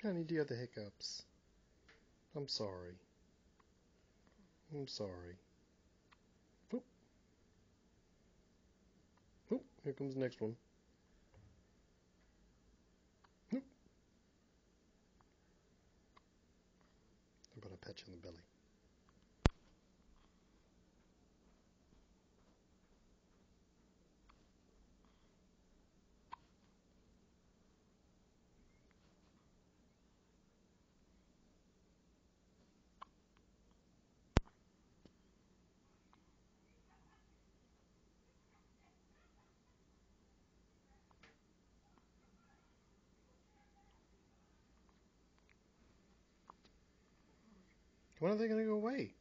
Honey, do you have the hiccups? I'm sorry. I'm sorry. Oop, oop, here comes the next one. Oop. How about I pet you on the belly? When are they going to go away?